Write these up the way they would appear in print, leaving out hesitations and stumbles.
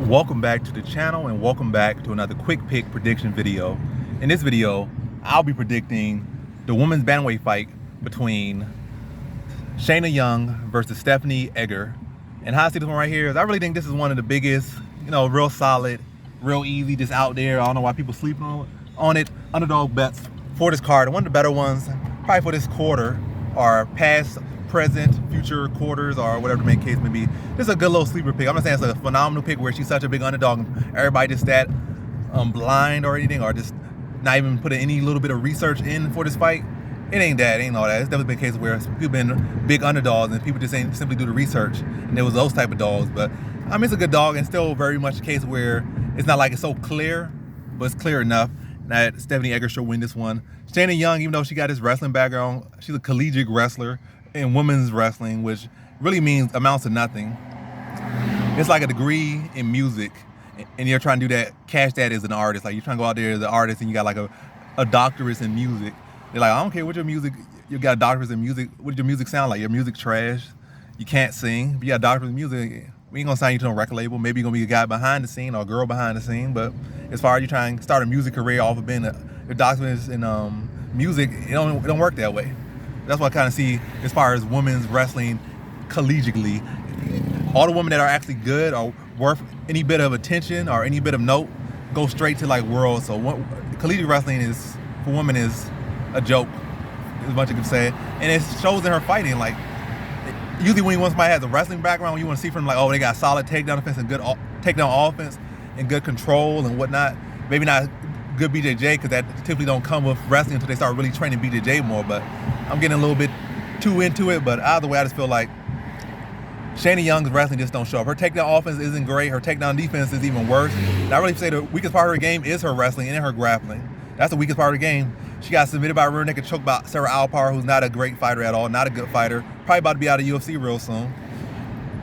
Welcome back to the channel and welcome back to another quick pick prediction video. In this video, I'll be predicting the women's bantamweight fight between Shanna versus Stephanie Egger. And how I see this one right here is I really think this is one of the biggest, real solid, real easy, just out there. I don't know why people sleep on it. Underdog bets for this card. And one of the better ones, probably for this quarter, are past, present, future quarters, or whatever the main case may be. This is a good little sleeper pick. I'm not saying it's a phenomenal pick where she's such a big underdog and everybody just that blind or anything, or just not even putting any little bit of research in for this fight. It ain't that, ain't all that. It's definitely been a case where people been big underdogs and people just ain't simply do the research, and there was those type of dogs. But I mean, it's a good dog, and still very much a case where it's not like it's so clear, but it's clear enough that Stephanie Egger should win this one. Shanna, even though she got this wrestling background, she's a collegiate wrestler in women's wrestling, which really amounts to nothing. It's like a degree in music, and you're trying to do that, cash that as an artist. Like, you're trying to go out there as an artist and you got like a doctorate in music. They're like, I don't care what your music, you got a doctorate in music, what did your music sound like? Your music trash, you can't sing, but you got a doctorate in music, we ain't gonna sign you to a record label. Maybe you're gonna be a guy behind the scene or a girl behind the scene, but as far as you trying to start a music career off of being a doctorate in music, it don't work that way. That's what I kind of see as far as women's wrestling collegiately. All the women that are actually good or worth any bit of attention or any bit of note go straight to like world. So collegiate wrestling is, for women, is a joke, as much as you can say. And it shows in her fighting. Like, usually when somebody has a wrestling background, you want to see from like, oh, they got solid takedown defense and good takedown offense and good control and whatnot. Maybe not good BJJ, because that typically don't come with wrestling until they start really training BJJ more. But I'm getting a little bit too into it. But either way, I just feel like Shanna Young's wrestling just don't show up. Her takedown offense isn't great. Her takedown defense is even worse. And I really say the weakest part of her game is her wrestling and her grappling. That's the weakest part of the game. She got submitted by a rear naked choke by Sarah Alpar, who's not a great fighter at all, not a good fighter. Probably about to be out of UFC real soon.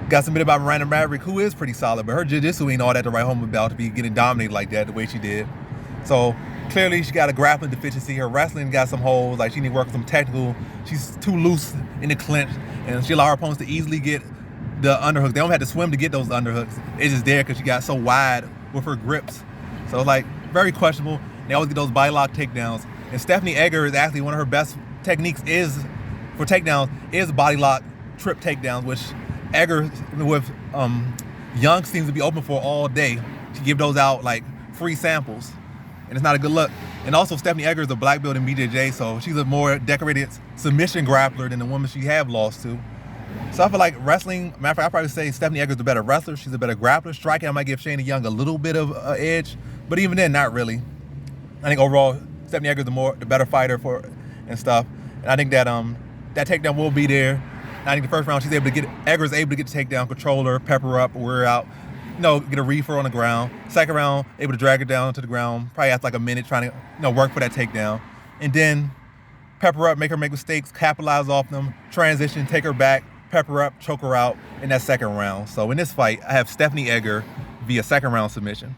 Got submitted by Miranda Maverick, who is pretty solid, but her jiu-jitsu ain't all that to write home about to be getting dominated like that the way she did. So clearly she got a grappling deficiency. Her wrestling got some holes. Like, she need to work with some technical. She's too loose in the clinch, and she allow her opponents to easily get the underhooks. They don't have to swim to get those underhooks. It's just there because she got so wide with her grips. So it's like very questionable. They always get those body lock takedowns. And Stephanie Egger is actually one of her best techniques for takedowns is body lock trip takedowns, which Egger with Young seems to be open for all day. She give those out like free samples, and it's not a good look. And also, Stephanie Egger is a black belt in BJJ, so she's a more decorated submission grappler than the woman she have lost to. So I feel like wrestling, matter of fact, I'd probably say Stephanie Egger is the better wrestler. She's a better grappler. Striking, I might give Shanna Young a little bit of an edge, but even then, not really. I think overall, Stephanie Egger is the better fighter and stuff. And I think that that takedown will be there. And I think the first round Egger's able to get the takedown, control her, pepper her up, wear her out, get a reefer on the ground. Second round, able to drag her down to the ground, probably after like a minute trying to work for that takedown. And then pepper her up, make her make mistakes, capitalize off them, transition, take her back, pepper her up, choke her out in that second round. So in this fight, I have Stephanie Egger via second round submission.